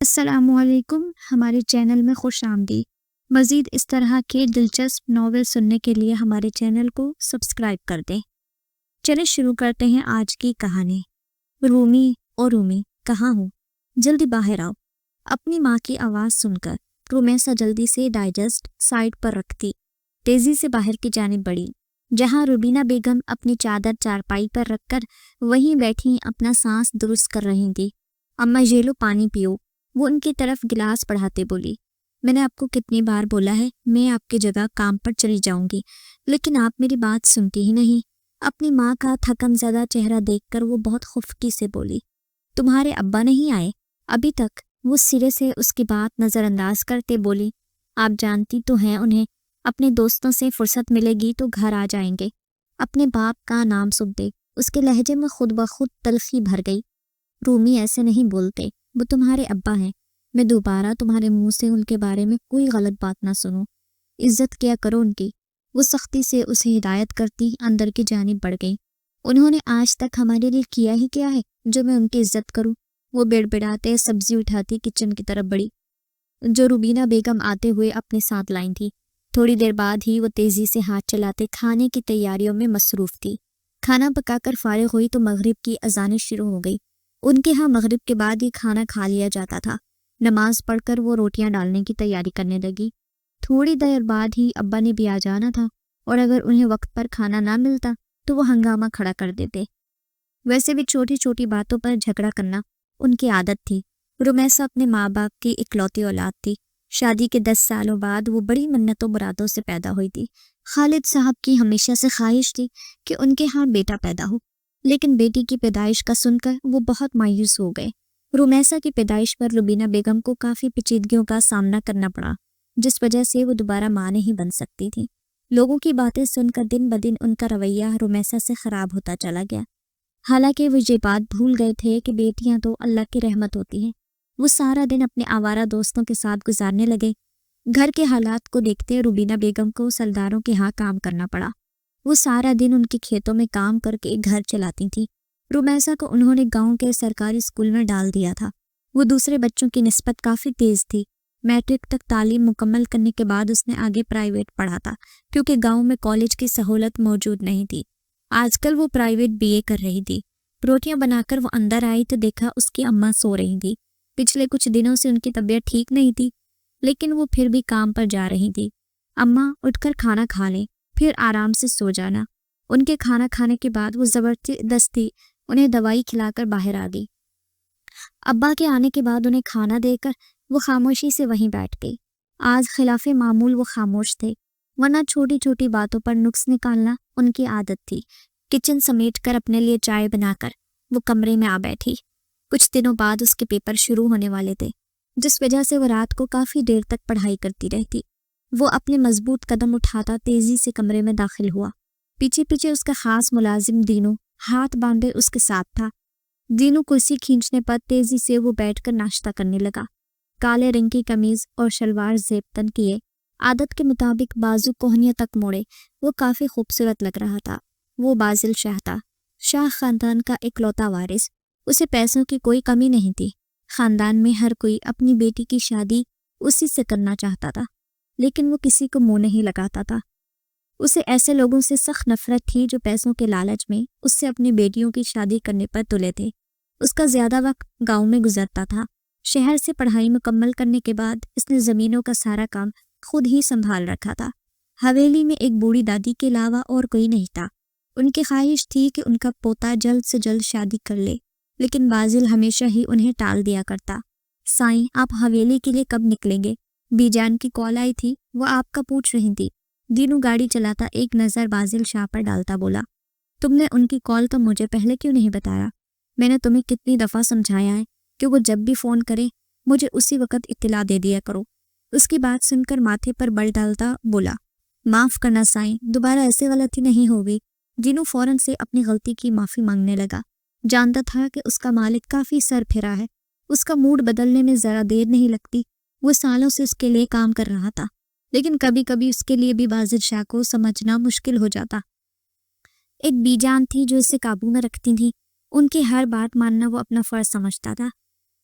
السلام علیکم، ہمارے چینل میں خوش آمدید۔ مزید اس طرح کے دلچسپ ناول سننے کے لیے ہمارے چینل کو سبسکرائب کر دیں۔ چلیں شروع کرتے ہیں آج کی کہانی۔ رومی اور رومی کہاں ہوں؟ جلدی باہر آؤ۔ اپنی ماں کی آواز سن کر رومیسا جلدی سے ڈائجسٹ سائڈ پر رکھتی تیزی سے باہر کی جانب بڑھی، جہاں روبینہ بیگم اپنی چادر چارپائی پر رکھ کر وہیں بیٹھی اپنا سانس درست کر رہی تھی۔ اماں یہ لو پانی پیو، وہ ان کی طرف گلاس بڑھاتے بولی۔ میں نے آپ کو کتنی بار بولا ہے میں آپ کی جگہ کام پر چلی جاؤں گی، لیکن آپ میری بات سنتی ہی نہیں۔ اپنی ماں کا تھکن زدہ چہرہ دیکھ کر وہ بہت خفگی سے بولی۔ تمہارے ابا نہیں آئے ابھی تک؟ وہ سرے سے اس کی بات نظر انداز کرتے بولی۔ آپ جانتی تو ہیں انہیں، اپنے دوستوں سے فرصت ملے گی تو گھر آ جائیں گے۔ اپنے باپ کا نام سنتے اس کے لہجے میں خود بخود تلخی بھر گئی۔ رومی ایسے نہیں بولتے، وہ تمہارے ابا ہیں۔ میں دوبارہ تمہارے منہ سے ان کے بارے میں کوئی غلط بات نہ سنوں۔ عزت کیا کرو ان کی۔ وہ سختی سے اسے ہدایت کرتی اندر کی جانب بڑھ گئی۔ انہوں نے آج تک ہمارے لیے کیا ہی کیا ہے جو میں ان کی عزت کروں؟ وہ بڑبڑاتے سبزی اٹھاتی کچن کی طرف بڑھی، جو روبینہ بیگم آتے ہوئے اپنے ساتھ لائیں تھی۔ تھوڑی دیر بعد ہی وہ تیزی سے ہاتھ چلاتے کھانے کی تیاریوں میں مصروف تھی۔ کھانا پکا کر فارغ ہوئی تو مغرب کی اذانیں شروع ہو گئی۔ ان کے ہاں مغرب کے بعد ہی کھانا کھا لیا جاتا تھا۔ نماز پڑھ کر وہ روٹیاں ڈالنے کی تیاری کرنے لگی۔ تھوڑی دیر بعد ہی ابا نے بھی آ جانا تھا، اور اگر انہیں وقت پر کھانا نہ ملتا تو وہ ہنگامہ کھڑا کر دیتے۔ ویسے بھی چھوٹی چھوٹی باتوں پر جھگڑا کرنا ان کی عادت تھی۔ رومیسا اپنے ماں باپ کی اکلوتی اولاد تھی۔ شادی کے 10 سالوں بعد وہ بڑی منتوں مرادوں سے پیدا ہوئی تھی۔ خالد صاحب کی ہمیشہ سے خواہش تھی کہ ان کے ہاں بیٹا پیدا ہو، لیکن بیٹی کی پیدائش کا سن کر وہ بہت مایوس ہو گئے۔ رومیسا کی پیدائش پر روبینہ بیگم کو کافی پیچیدگیوں کا سامنا کرنا پڑا، جس وجہ سے وہ دوبارہ ماں نہیں بن سکتی تھی۔ لوگوں کی باتیں سن کر دن بدن ان کا رویہ رومیسا سے خراب ہوتا چلا گیا۔ حالانکہ وہ یہ بات بھول گئے تھے کہ بیٹیاں تو اللہ کی رحمت ہوتی ہیں۔ وہ سارا دن اپنے آوارہ دوستوں کے ساتھ گزارنے لگے۔ گھر کے حالات کو دیکھتے روبینہ بیگم کو سرداروں کے ہاں کام کرنا پڑا۔ وہ سارا دن ان کے کھیتوں میں کام کر کے گھر چلاتی تھی۔ رومیسا کو انہوں نے گاؤں کے سرکاری اسکول میں ڈال دیا تھا۔ وہ دوسرے بچوں کی نسبت کافی تیز تھی۔ میٹرک تک تعلیم مکمل کرنے کے بعد اس نے آگے پرائیویٹ پڑھا تھا، کیونکہ گاؤں میں کالج کی سہولت موجود نہیں تھی۔ آج کل وہ پرائیویٹ BA کر رہی تھی۔ روٹیاں بنا کر وہ اندر آئی تو دیکھا اس کی اماں سو رہی تھی۔ پچھلے کچھ دنوں سے ان کی طبیعت ٹھیک نہیں تھی، لیکن وہ پھر بھی کام پر جا رہی تھی۔ اماں اٹھ کر کھانا کھا لیں، پھر آرام سے سو جانا۔ ان کے کھانا کھانے کے بعد وہ زبردستی انہیں دوائی کھلا کر باہر آ گئی۔ ابا کے آنے کے بعد انہیں کھانا دے کر وہ خاموشی سے وہیں بیٹھ گئی۔ آج خلاف معمول وہ خاموش تھے، ورنہ چھوٹی چھوٹی باتوں پر نکس نکالنا ان کی عادت تھی۔ کچن سمیٹ کر اپنے لیے چائے بنا کر وہ کمرے میں آ بیٹھی۔ کچھ دنوں بعد اس کے پیپر شروع ہونے والے تھے، جس وجہ سے وہ رات کو کافی دیر تک پڑھائی کرتی رہتی۔ وہ اپنے مضبوط قدم اٹھاتا تیزی سے کمرے میں داخل ہوا۔ پیچھے پیچھے اس کا خاص ملازم دینو ہاتھ باندھے اس کے ساتھ تھا۔ دینو کرسی کھینچنے پر تیزی سے وہ بیٹھ کر ناشتہ کرنے لگا۔ کالے رنگ کی قمیض اور شلوار زیب تن کیے، عادت کے مطابق بازو کوہنیوں تک موڑے، وہ کافی خوبصورت لگ رہا تھا۔ وہ بازل شاہ تھا، شاہ خاندان کا اکلوتا وارث۔ اسے پیسوں کی کوئی کمی نہیں تھی۔ خاندان میں ہر کوئی اپنی بیٹی کی شادی اسی سے کرنا چاہتا تھا، لیکن وہ کسی کو منہ نہیں لگاتا تھا۔ اسے ایسے لوگوں سے سخت نفرت تھی جو پیسوں کے لالچ میں اس سے اپنی بیٹیوں کی شادی کرنے پر تلے تھے۔ اس کا زیادہ وقت گاؤں میں گزرتا تھا۔ شہر سے پڑھائی مکمل کرنے کے بعد اس نے زمینوں کا سارا کام خود ہی سنبھال رکھا تھا۔ حویلی میں ایک بوڑھی دادی کے علاوہ اور کوئی نہیں تھا۔ ان کی خواہش تھی کہ ان کا پوتا جلد سے جلد شادی کر لے، لیکن بازل ہمیشہ ہی انہیں ٹال دیا کرتا۔ سائیں، آپ حویلی کے لیے کب نکلیں گے؟ بی جان کی کال آئی تھی، وہ آپ کا پوچھ رہی تھی۔ دینو گاڑی چلاتا ایک نظر بازل شاہ پر ڈالتا بولا، تم نے ان کی کال تو مجھے پہلے کیوں نہیں بتایا؟ میں نے تمہیں کتنی دفعہ سمجھایا ہے کہ وہ جب بھی فون کرے مجھے اسی وقت اطلاع دے دیا کرو۔ اس کی بات سن کر ماتھے پر بل ڈالتا بولا، معاف کرنا سائیں، دوبارہ ایسے غلطی نہیں ہوگی۔ دینو فوراً سے اپنی غلطی کی معافی مانگنے لگا۔ جانتا تھا کہ اس کا مالک کافی سر پھرا ہے، اس کا موڈ بدلنے میں ذرا دیر نہیں لگتی۔ وہ سالوں سے اس کے لیے کام کر رہا تھا، لیکن کبھی کبھی اس کے لیے بھی بازل شاہ کو سمجھنا مشکل ہو جاتا۔ ایک بی جان تھی جو اسے قابو میں رکھتی تھی۔ ان کی ہر بات ماننا وہ اپنا فرض سمجھتا تھا۔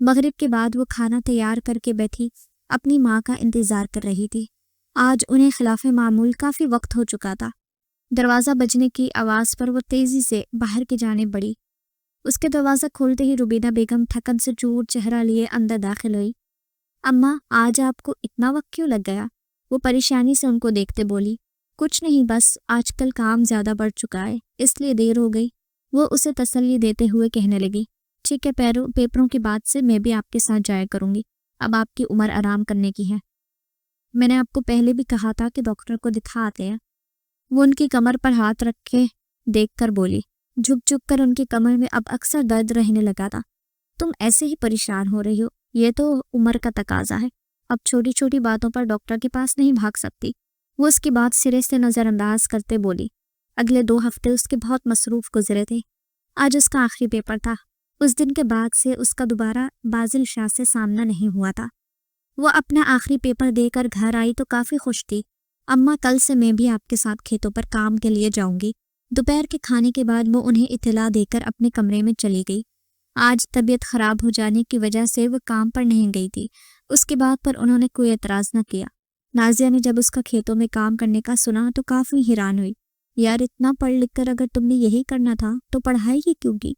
مغرب کے بعد وہ کھانا تیار کر کے بیٹھی اپنی ماں کا انتظار کر رہی تھی۔ آج انہیں خلاف معمول کافی وقت ہو چکا تھا۔ دروازہ بجنے کی آواز پر وہ تیزی سے باہر کی جانب بڑھی۔ اس کے دروازہ کھولتے ہی روبینہ بیگم تھکن سے چور چہرہ لیے اندر داخل ہوئی۔ اماں، آج آپ کو اتنا وقت کیوں لگ گیا؟ وہ پریشانی سے ان کو دیکھتے بولی۔ کچھ نہیں، بس آج کل کام زیادہ بڑھ چکا ہے، اس لیے دیر ہو گئی۔ وہ اسے تسلی دیتے ہوئے کہنے لگی، ٹھیک ہے، پیپروں کے بعد سے میں بھی آپ کے ساتھ جایا کروں گی، اب آپ کی عمر آرام کرنے کی ہے۔ میں نے آپ کو پہلے بھی کہا تھا کہ ڈاکٹر کو دکھا آتے ہیں۔ وہ ان کی کمر پر ہاتھ رکھے دیکھ کر بولی۔ جھک جھک کر ان کی کمر میں اب اکثر درد رہنے لگا تھا۔ تم ایسے ہی پریشان ہو رہی ہو، یہ تو عمر کا تقاضا ہے، اب چھوٹی چھوٹی باتوں پر ڈاکٹر کے پاس نہیں بھاگ سکتی۔ وہ اس کی بات سرے سے نظر انداز کرتے بولی۔ اگلے 2 ہفتے اس کے بہت مصروف گزرے تھے۔ آج اس کا آخری پیپر تھا۔ اس دن کے بعد سے اس کا دوبارہ بازل شاہ سے سامنا نہیں ہوا تھا۔ وہ اپنا آخری پیپر دے کر گھر آئی تو کافی خوش تھی۔ اماں، کل سے میں بھی آپ کے ساتھ کھیتوں پر کام کے لیے جاؤں گی۔ دوپہر کے کھانے کے بعد وہ انہیں اطلاع دے کر اپنے کمرے میں چلی گئی۔ آج طبیعت خراب ہو جانے کی وجہ سے وہ کام پر نہیں گئی تھی۔ اس کی بات پر انہوں نے کوئی اعتراض نہ کیا۔ نازیہ نے جب اس کا کھیتوں میں کام کرنے کا سنا تو کافی حیران ہوئی۔ یار، اتنا پڑھ لکھ کر اگر تم نے یہی کرنا تھا تو پڑھائی ہی کیوں کی؟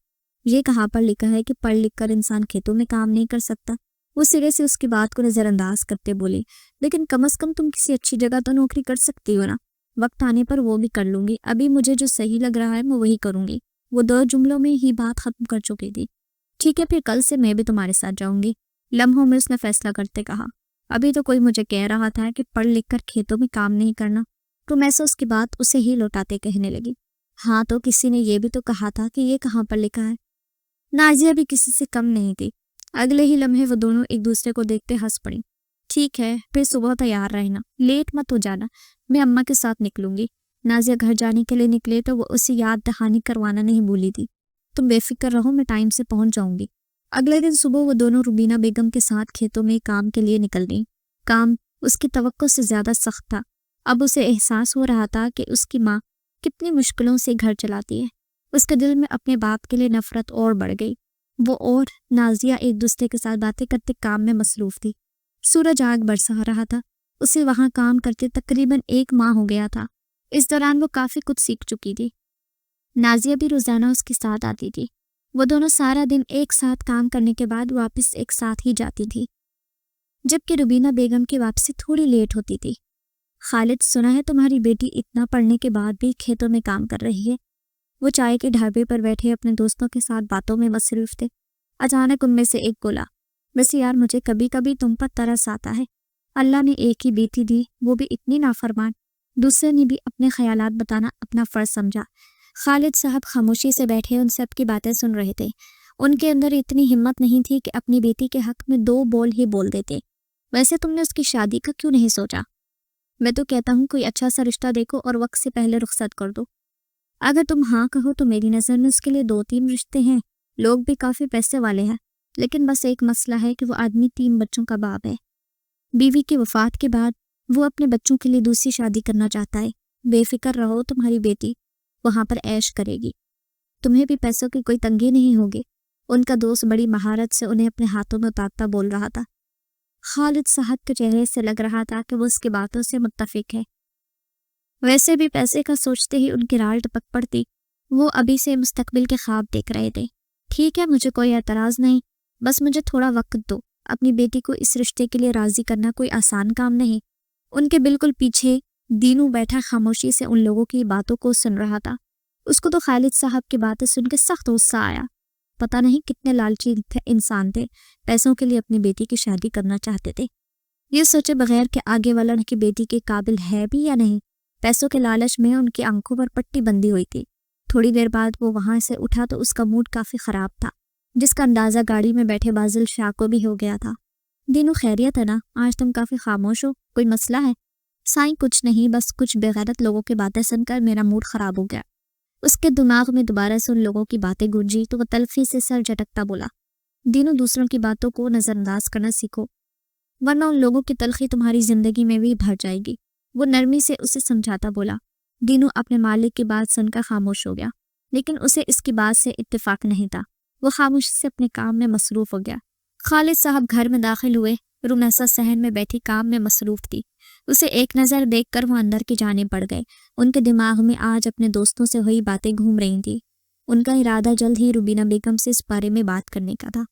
یہ کہاں پر لکھا ہے کہ پڑھ لکھ کر انسان کھیتوں میں کام نہیں کر سکتا؟ وہ سرے سے اس کی بات کو نظر انداز کرتے بولے، لیکن کم از کم تم کسی اچھی جگہ تو نوکری کر سکتی ہو نا؟ وقت آنے پر وہ بھی کر لوں گی، ابھی مجھے جو صحیح لگ رہا ہے میں وہی کروں گی۔ وہ 2 جملوں میں ہی بات ختم کر چکی تھی۔ ٹھیک ہے، پھر کل سے میں بھی تمہارے ساتھ جاؤں گی، لمحوں میں اس نے فیصلہ کرتے کہا۔ ابھی تو کوئی مجھے کہہ رہا تھا کہ پڑھ لکھ کر کھیتوں میں کام نہیں کرنا، تو میں سے اس کی بات اسے ہی لوٹاتے کہنے لگی، ہاں تو کسی نے یہ بھی تو کہا تھا کہ یہ کہاں پر لکھا ہے؟ نازیہ بھی کسی سے کم نہیں تھی۔ اگلے ہی لمحے وہ دونوں ایک دوسرے کو دیکھتے ہنس پڑی۔ ٹھیک ہے، پھر صبح تیار رہنا، لیٹ مت ہو جانا، میں اماں کے ساتھ نکلوں گی۔ نازیہ گھر جانے کے لیے نکلے تو وہ اسے یاد دہانی کروانا نہیں بھولی تھی، تم بے فکر رہو، میں ٹائم سے پہنچ جاؤں گی۔ اگلے دن صبح وہ دونوں روبینہ بیگم کے ساتھ کھیتوں میں کام کے لیے نکل گئی۔ کام اس کی توقع سے زیادہ سخت تھا۔ اب اسے احساس ہو رہا تھا کہ اس کی ماں کتنی مشکلوں سے گھر چلاتی ہے۔ اس کے دل میں اپنے باپ کے لیے نفرت اور بڑھ گئی۔ وہ اور نازیہ ایک دوسرے کے ساتھ باتیں کرتے کام میں مصروف تھی۔ سورج آگ برسا رہا تھا۔ اسے وہاں کام کرتے تقریباً 1 ماہ ہو گیا تھا۔ اس دوران وہ کافی کچھ سیکھ چکی تھی۔ نازیہ بھی روزانہ اس کے ساتھ آتی تھی۔ وہ دونوں سارا دن ایک ساتھ کام کرنے کے بعد واپس ایک ساتھ ہی جاتی تھی، جبکہ روبینہ بیگم کی واپسی تھوڑی لیٹ ہوتی تھی۔ خالد، سنا ہے تمہاری بیٹی اتنا پڑھنے کے بعد بھی کھیتوں میں کام کر رہی ہے؟ وہ چائے کے ڈھابے پر بیٹھے اپنے دوستوں کے ساتھ باتوں میں مصروف تھے۔ اچانک ان میں سے ایک بولا، ویسے یار مجھے کبھی کبھی تم پر ترس آتا ہے۔ اللہ نے ایک ہی بیٹی دی، وہ بھی اتنی نافرمان۔ دوسرے نے بھی اپنے خیالات بتانا اپنا فرض سمجھا۔ خالد صاحب خاموشی سے بیٹھے ان سب کی باتیں سن رہے تھے۔ ان کے اندر اتنی ہمت نہیں تھی کہ اپنی بیٹی کے حق میں 2 بول ہی بول دیتے۔ ویسے تم نے اس کی شادی کا کیوں نہیں سوچا؟ میں تو کہتا ہوں کوئی اچھا سا رشتہ دیکھو اور وقت سے پہلے رخصت کر دو۔ اگر تم ہاں کہو تو میری نظر میں اس کے لیے 2-3 رشتے ہیں، لوگ بھی کافی پیسے والے ہیں، لیکن بس ایک مسئلہ ہے کہ وہ آدمی 3 بچوں کا باپ ہے۔ بیوی کی وفات کے بعد وہ اپنے بچوں کے لیے دوسری شادی کرنا چاہتا ہے۔ بے فکر رہو، تمہاری بیٹی وہاں پر عیش کرے گی، تمہیں بھی پیسوں کی کوئی تنگی نہیں ہوگی۔ ان کا دوست بڑی مہارت سے انہیں اپنے ہاتھوں میں اتارتا بول رہا تھا۔ خالد صاحب کے چہرے سے لگ رہا تھا کہ وہ اس کی باتوں سے متفق ہے۔ ویسے بھی پیسے کا سوچتے ہی ان کی رال ٹپک پڑتی۔ وہ ابھی سے مستقبل کے خواب دیکھ رہے تھے۔ ٹھیک ہے، مجھے کوئی اعتراض نہیں، بس مجھے تھوڑا وقت دو۔ اپنی بیٹی کو اس رشتے کے لیے راضی کرنا کوئی آسان کام نہیں۔ ان کے بالکل پیچھے دینو بیٹھا خاموشی سے ان لوگوں کی باتوں کو سن رہا تھا۔ اس کو تو خالد صاحب کی باتیں سن کے سخت غصہ آیا۔ پتہ نہیں کتنے لالچی انسان تھے، پیسوں کے لیے اپنی بیٹی کی شادی کرنا چاہتے تھے، یہ سوچے بغیر کہ آگے والا ان کی بیٹی کے قابل ہے بھی یا نہیں۔ پیسوں کے لالچ میں ان کی آنکھوں پر پٹی بندھی ہوئی تھی۔ تھوڑی دیر بعد وہ وہاں سے اٹھا تو اس کا موڈ کافی خراب تھا، جس کا اندازہ گاڑی میں بیٹھے بازل شاہ کو بھی ہو گیا تھا۔ دینو، خیریت ہے نا؟ آج تم کافی خاموش ہو، کوئی مسئلہ ہے؟ سائیں کچھ نہیں، بس کچھ بےغیرت لوگوں کی باتیں سن کر میرا موڈ خراب ہو گیا۔ اس کے دماغ میں دوبارہ سے ان لوگوں کی باتیں گونجی تو وہ تلخی سے سر جھٹکتا بولا، دینو، دوسروں کی باتوں کو نظر انداز کرنا سیکھو، ورنہ ان لوگوں کی تلخی تمہاری زندگی میں بھی بھر جائے گی۔ وہ نرمی سے اسے سمجھاتا بولا۔ دینو اپنے مالک کی بات سن کر خاموش ہو گیا، لیکن اسے اس کی بات سے اتفاق نہیں تھا۔ وہ خاموشی سے اپنے کام میں مصروف ہو گیا۔ خالد صاحب گھر میں داخل ہوئے۔ رمیسا صحن میں بیٹھی کام میں مصروف تھی۔ اسے ایک نظر دیکھ کر وہ اندر کی جانب بڑھ گئے۔ ان کے دماغ میں آج اپنے دوستوں سے ہوئی باتیں گھوم رہی تھیں۔ ان کا ارادہ جلد ہی روبینہ بیگم سے اس بارے میں بات کرنے کا تھا۔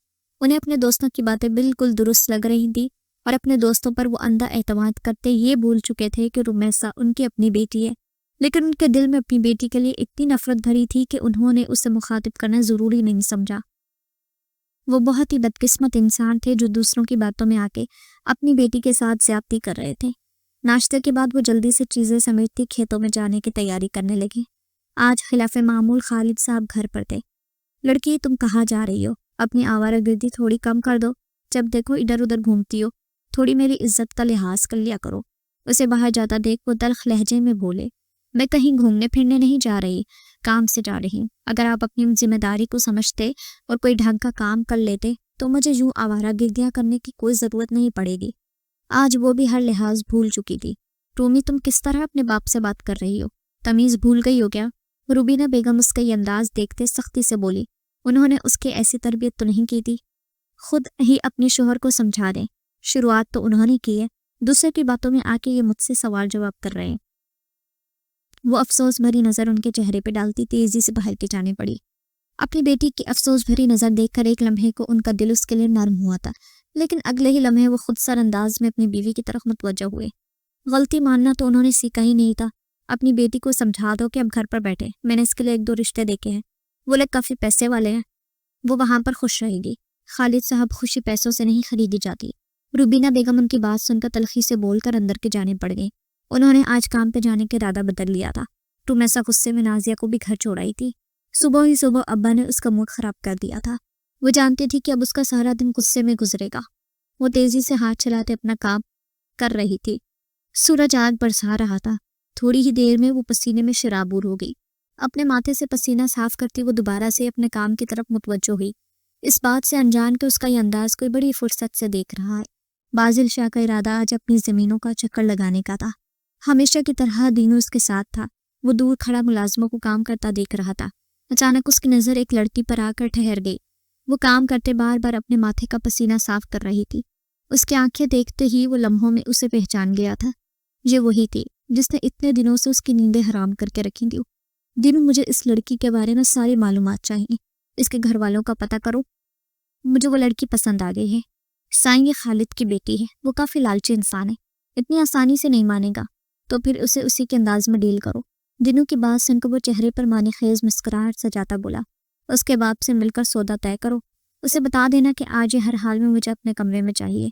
انہیں اپنے دوستوں کی باتیں بالکل درست لگ رہی تھی اور اپنے دوستوں پر وہ اندھا اعتماد کرتے یہ بھول چکے تھے کہ رمیسا ان کی اپنی بیٹی ہے، لیکن ان کے دل میں اپنی بیٹی کے لیے اتنی نفرت بھری تھی کہ انہوں نے اسے مخاطب کرنا ضروری نہیں سمجھا۔ وہ بہت ہی بدقسمت انسان تھے جو دوسروں کی باتوں میں آ کے اپنی بیٹی کے ساتھ زیادتی کر رہے تھے۔ ناشتے کے بعد وہ جلدی سے چیزیں سمیٹتی کھیتوں میں جانے کی تیاری کرنے لگی۔ آج خلاف معمول خالد صاحب گھر پر تھے۔ لڑکی تم کہاں جا رہی ہو؟ اپنی آوارہ گردی تھوڑی کم کر دو، جب دیکھو ادھر ادھر گھومتی ہو، تھوڑی میری عزت کا لحاظ کر لیا کرو۔ اسے باہر جاتا دیکھ وہ تلخ لہجے میں بولے، میں کہیں گھومنے پھرنے نہیں جا رہی، کام سے جا رہی ہوں۔ اگر آپ اپنی ذمہ داری کو سمجھتے اور کوئی ڈھنگ کا کام کر لیتے تو مجھے یوں آوارہ گردیاں کرنے کی کوئی ضرورت نہیں پڑے گی۔ آج وہ بھی ہر لحاظ بھول چکی تھی۔ رومی تم کس طرح اپنے باپ سے بات کر رہی ہو؟ تمیز بھول گئی ہو کیا؟ روبینہ بیگم اس کا یہ انداز دیکھتے سختی سے بولی۔ انہوں نے اس کی ایسی تربیت تو نہیں کی تھی۔ خود ہی اپنے شوہر کو سمجھا دیں، شروعات تو انہوں نے کی ہے، دوسرے کی باتوں میں آ کے یہ مجھ سے سوال جواب کر رہے ہیں۔ وہ افسوس بھری نظر ان کے چہرے پہ ڈالتی تیزی سے باہر کی جانے پڑی۔ اپنی بیٹی کی افسوس بھری نظر دیکھ کر ایک لمحے کو ان کا دل اس کے لیے نرم ہوا تھا، لیکن اگلے ہی لمحے وہ خود سر انداز میں اپنی بیوی کی طرف متوجہ ہوئے۔ غلطی ماننا تو انہوں نے سیکھا ہی نہیں تھا۔ اپنی بیٹی کو سمجھا دو کہ اب گھر پر بیٹھے، میں نے اس کے لیے 1-2 رشتے دیکھے ہیں، وہ لوگ کافی پیسے والے ہیں، وہ وہاں پر خوش رہے گی۔ خالد صاحب خوشی پیسوں سے نہیں خریدی جاتی۔ روبینہ بیگم ان کی بات سن کر تلخی سے بول کر اندر کی جانب بڑھ گئی۔ انہوں نے آج کام پہ جانے کا ارادہ بدل لیا تھا۔ رمیسا غصے میں نازیہ کو بھی گھر چھوڑ آئی تھی۔ صبح ہی صبح ابا نے اس کا موڈ خراب کر دیا تھا۔ وہ جانتی تھی کہ اب اس کا سارا دن غصے میں گزرے گا۔ وہ تیزی سے ہاتھ چلاتے اپنا کام کر رہی تھی۔ سورج آگ برسا رہا تھا۔ تھوڑی ہی دیر میں وہ پسینے میں شرابور ہو گئی۔ اپنے ماتھے سے پسینہ صاف کرتی وہ دوبارہ سے اپنے کام کی طرف متوجہ ہوئی، اس بات سے انجان کہ اس کا یہ انداز کوئی بڑی فرصت سے دیکھ رہا ہے۔ بازل شاہ کا ارادہ آج اپنی زمینوں کا چکر لگانے کا تھا۔ ہمیشہ کی طرح دینو اس کے ساتھ تھا۔ وہ دور کھڑا ملازموں کو کام کرتا دیکھ رہا تھا۔ اچانک اس کی نظر ایک لڑکی پر آ کر ٹھہر گئی۔ وہ کام کرتے بار بار اپنے ماتھے کا پسینہ صاف کر رہی تھی۔ اس کی آنکھیں دیکھتے ہی وہ لمحوں میں اسے پہچان گیا تھا۔ یہ وہی تھی جس نے اتنے دنوں سے اس کی نیندیں حرام کر کے رکھی تھی۔ دینو، مجھے اس لڑکی کے بارے میں ساری معلومات چاہیے، اس کے گھر والوں کا پتہ کرو، مجھے وہ لڑکی پسند آ گئی ہے۔ سائیں یہ خالد کی بیٹی ہے، وہ کافی لالچی انسان ہے، اتنی آسانی سے نہیں مانے گا، تو پھر اسے اسی کے انداز میں ڈیل کرو۔ دینو کی بات سن کر وہ چہرے پر معنی خیز مسکراہٹ سجاتا بولا، اس کے باپ سے مل کر سودا طے کرو، اسے بتا دینا کہ آج یہ ہر حال میں مجھے اپنے کمرے میں چاہیے۔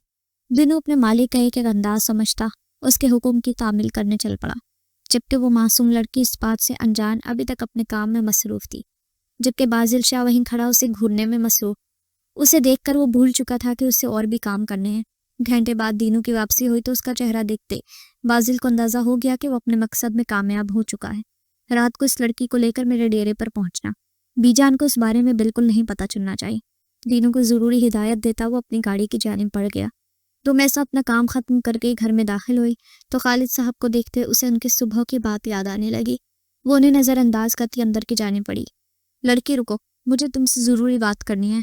دینو اپنے مالک کا ایک انداز سمجھتا اس کے حکم کی تعمیل کرنے چل پڑا، جبکہ وہ معصوم لڑکی اس بات سے انجان ابھی تک اپنے کام میں مصروف تھی، جبکہ بازل شاہ وہیں کھڑا اسے گھورنے میں مصروف۔ اسے دیکھ کر وہ بھول چکا تھا کہ اسے اور بھی کام کرنے ہیں۔ گھنٹے بعد دینو کی واپسی ہوئی تو اس کا چہرہ دیکھتے بازل کو اندازہ ہو گیا کہ وہ اپنے مقصد میں کامیاب ہو چکا ہے۔ رات کو اس لڑکی کو لے کر میرے ڈیرے پر پہنچنا، بی جان کو اس بارے میں بالکل نہیں پتہ چلنا چاہیے۔ دینو کو ضروری ہدایت دیتا وہ اپنی گاڑی کی جانب بڑھ گیا۔ رمیسا اپنا کام ختم کر کے گھر میں داخل ہوئی تو خالد صاحب کو دیکھتے اسے ان کی صبح کی بات یاد آنے لگی۔ وہ انہیں نظر انداز کرتی اندر کی جانب پڑی۔ لڑکی رکو، مجھے تم سے ضروری بات کرنی ہے،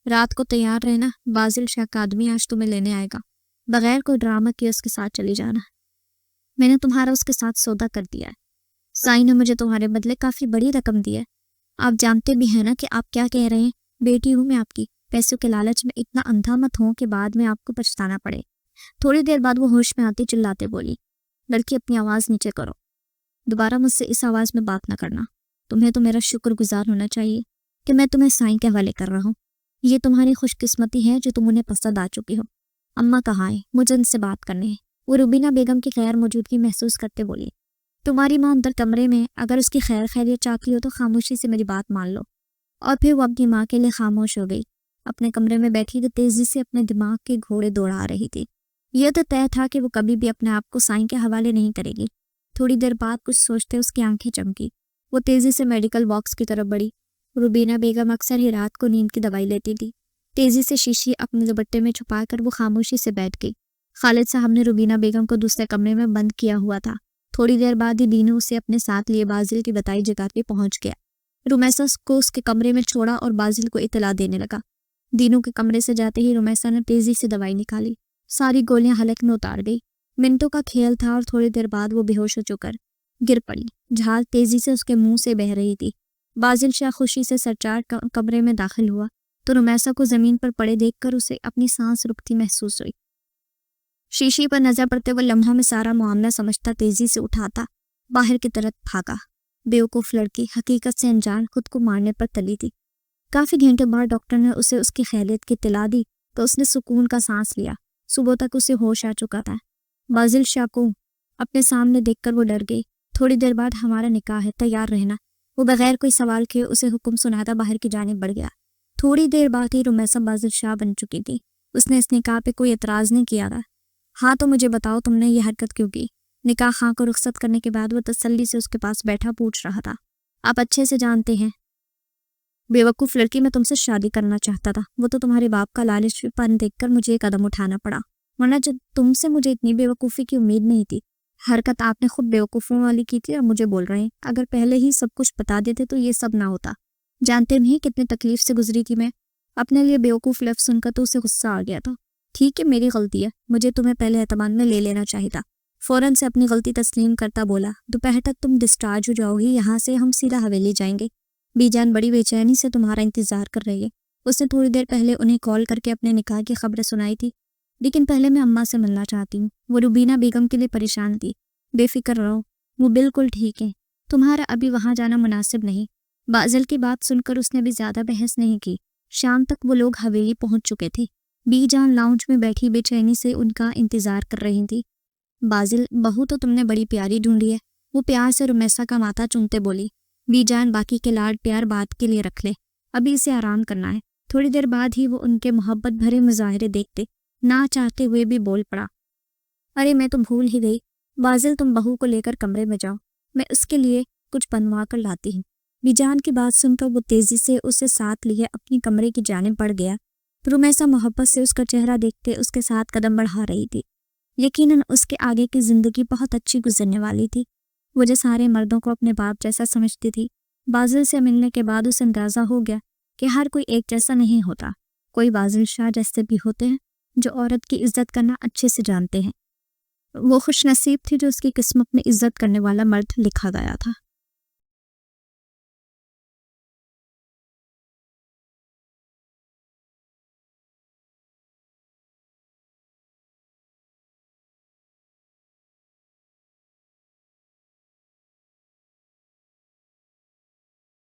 رات کو تیار رہنا، بازل شاہ کا آدمی آج تمہیں لینے آئے گا، بغیر کوئی ڈرامہ کیے اس کے ساتھ چلی جانا۔ میں نے تمہارا اس کے ساتھ سودا کر دیا ہے، سائی نے مجھے تمہارے بدلے کافی بڑی رقم دی ہے۔ آپ جانتے بھی ہیں نا کہ آپ کیا کہہ رہے ہیں، بیٹی ہوں میں آپ کی، پیسوں کے لالچ میں اتنا اندھا مت ہوں کہ بعد میں آپ کو پچھتانا پڑے۔ تھوڑی دیر بعد وہ ہوش میں آتی چلاتے بولی، لڑکی اپنی آواز نیچے کرو، دوبارہ مجھ سے اس آواز میں بات نہ کرنا، تمہیں تو میرا شکر گزار ہونا چاہیے کہ میں تمہیں سائیں کے حوالے کر رہا ہوں، یہ تمہاری خوش قسمتی ہے جو تم انہیں پسند آ چکی ہو۔ اماں کہاں ہیں؟ مجھے ان سے بات کرنی ہے۔ وہ روبینہ بیگم کی غیر موجودگی محسوس کرتے بولی، تمہاری ماں اندر کمرے میں، اگر اس کی خیر خیریت چاہتی ہو تو خاموشی سے میری بات مان لو۔ اور پھر وہ اپنی ماں کے لیے خاموش ہو گئی۔ اپنے کمرے میں بیٹھی تو تیزی سے اپنے دماغ کے گھوڑے دوڑا رہی تھی۔ یہ تو طے تھا کہ وہ کبھی بھی اپنے آپ کو سائیں کے حوالے نہیں کرے گی۔ تھوڑی دیر بعد کچھ سوچتے اس کی آنکھیں چمکی، وہ تیزی سے میڈیکل باکس کی طرف بڑھی۔ روبینہ بیگم اکثر ہی رات کو نیند کی دوائی لیتی تھی۔ تیزی سے شیشی اپنے دوپٹے میں چھپا کر وہ خاموشی سے بیٹھ گئی۔ خالد صاحب نے روبینہ بیگم کو دوسرے کمرے میں بند کیا ہوا تھا۔ تھوڑی دیر بعد ہی دینو اسے اپنے ساتھ لیے بازل کی بتائی جگہ پہ پہنچ گیا۔ رمیسا کو اس کے کمرے میں چھوڑا اور بازل کو اطلاع دینے لگا۔ دینو کے کمرے سے جاتے ہی رمیسا نے تیزی سے دوائی نکالی. ساری گولیاں حلق میں اتار گئی. منٹوں کا کھیل تھا اور تھوڑی دیر بعد وہ بے ہوش ہو چکر گر پڑی. جھاگ تیزی سے اس کے منہ سے بہہ رہی تھی. بازل شاہ خوشی سے سرچار کمرے میں داخل ہوا تو رمیسا کو زمین پر پڑے دیکھ کر اسے اپنی سانس رکتی محسوس ہوئی. شیشی پر نظر پڑتے وہ لمحہ میں سارا معاملہ سمجھتا تیزی سے اٹھاتا باہر کی طرف بھاگا. بیوقوف لڑکی حقیقت سے انجان خود کو مارنے پر تلی تھی. کافی گھنٹے بعد ڈاکٹر نے اسے اس کی خیریت کی اطلاع دی تو اس نے سکون کا سانس لیا. صبح تک اسے ہوش آ چکا تھا. بازل شاہ کو اپنے سامنے دیکھ کر وہ ڈر گئی. تھوڑی دیر بعد ہمارا نکاح ہے، تیار رہنا. وہ بغیر کوئی سوال کیے اسے حکم سناتا باہر کی جانب بڑھ گیا. تھوڑی دیر بعد ہی رمیسا بازل شاہ بن چکی تھی. اس نے اس نکاح پہ کوئی اعتراض نہیں کیا تھا. ہاں تو مجھے بتاؤ تم نے یہ حرکت کیوں کی؟ نکاح خاں کو رخصت کرنے کے بعد وہ تسلی سے اس کے پاس بیٹھا پوچھ رہا تھا. آپ اچھے سے جانتے ہیں بیوقوف لڑکی، میں تم سے شادی کرنا چاہتا تھا. وہ تو تمہارے باپ کا لالچ پن دیکھ کر مجھے یہ قدم اٹھانا پڑا، ورنہ جب تم سے مجھے اتنی بیوقوفی کی امید نہیں تھی. حرکت آپ نے خود بیوقوفوں والی کی تھی اور مجھے بول رہے ہیں. اگر پہلے ہی سب کچھ بتا دیتے تو یہ سب نہ ہوتا. جانتے نہیں کتنی تکلیف سے گزری تھی میں. اپنے لیے بیوقوف لفظ سن کر تو اسے غصہ آ گیا تھا. ٹھیک ہے، میری غلطی ہے، مجھے تمہیں پہلے اعتماد میں لے لینا چاہیے تھا. فوراً سے اپنی غلطی تسلیم کرتا بولا. دوپہر تک تم ڈسچارج ہو جاؤ گی، یہاں سے ہم سیدھا حویلی جائیں گے. بی جان بڑی بے چینی سے تمہارا انتظار کر رہی ہے. اس نے تھوڑی دیر پہلے انہیں کال کر کے اپنے نکاح کی خبریں سنائی تھی. لیکن پہلے میں اماں سے ملنا چاہتی ہوں. وہ روبینہ بیگم کے لیے پریشان تھی. بے فکر رہو، وہ بالکل ٹھیک ہے. تمہارا ابھی وہاں جانا مناسب نہیں. بازل کی بات سن کر اس نے بھی زیادہ بحث نہیں کی. شام تک وہ لوگ حویلی پہنچ چکے تھے. بی جان لاؤنج میں بیٹھی بے چینی سے ان کا انتظار کر رہی تھی. بازل، بہو تو تم نے بڑی پیاری ڈھونڈی ہے. وہ پیار سے رمیسا کا ماتھا چومتے بولی. بی جان باقی کے لاڈ پیار بات کے لیے رکھ لے، ابھی اسے آرام کرنا ہے. تھوڑی دیر بعد ہی وہ ان کے محبت بھرے مظاہرے دیکھتے نہ چاہتے ہوئے بھی بول پڑا. ارے میں تو بھول ہی گئی. بازل، تم بہو کو لے کر کمرے میں جاؤ، میں اس کے لیے کچھ بنوا کر لاتی ہوں. بی جان کی بات سن کر وہ تیزی سے اسے ساتھ لیے اپنی کمرے کی جانب بڑھ گیا. رمیسا محبت سے اس کا چہرہ دیکھتے اس کے ساتھ قدم بڑھا رہی تھی. یقیناً اس کے آگے کی زندگی بہت اچھی گزرنے والی تھی. وہ جو سارے مردوں کو اپنے باپ جیسا سمجھتی تھی، بازل سے ملنے کے بعد اسے اندازہ ہو گیا کہ ہر کوئی ایک جیسا نہیں ہوتا. کوئی بازل شاہ جیسے بھی ہوتے ہیں جو عورت کی عزت کرنا اچھے سے جانتے ہیں. وہ خوش نصیب تھی جو اس کی قسمت میں عزت کرنے والا مرد لکھا گیا تھا.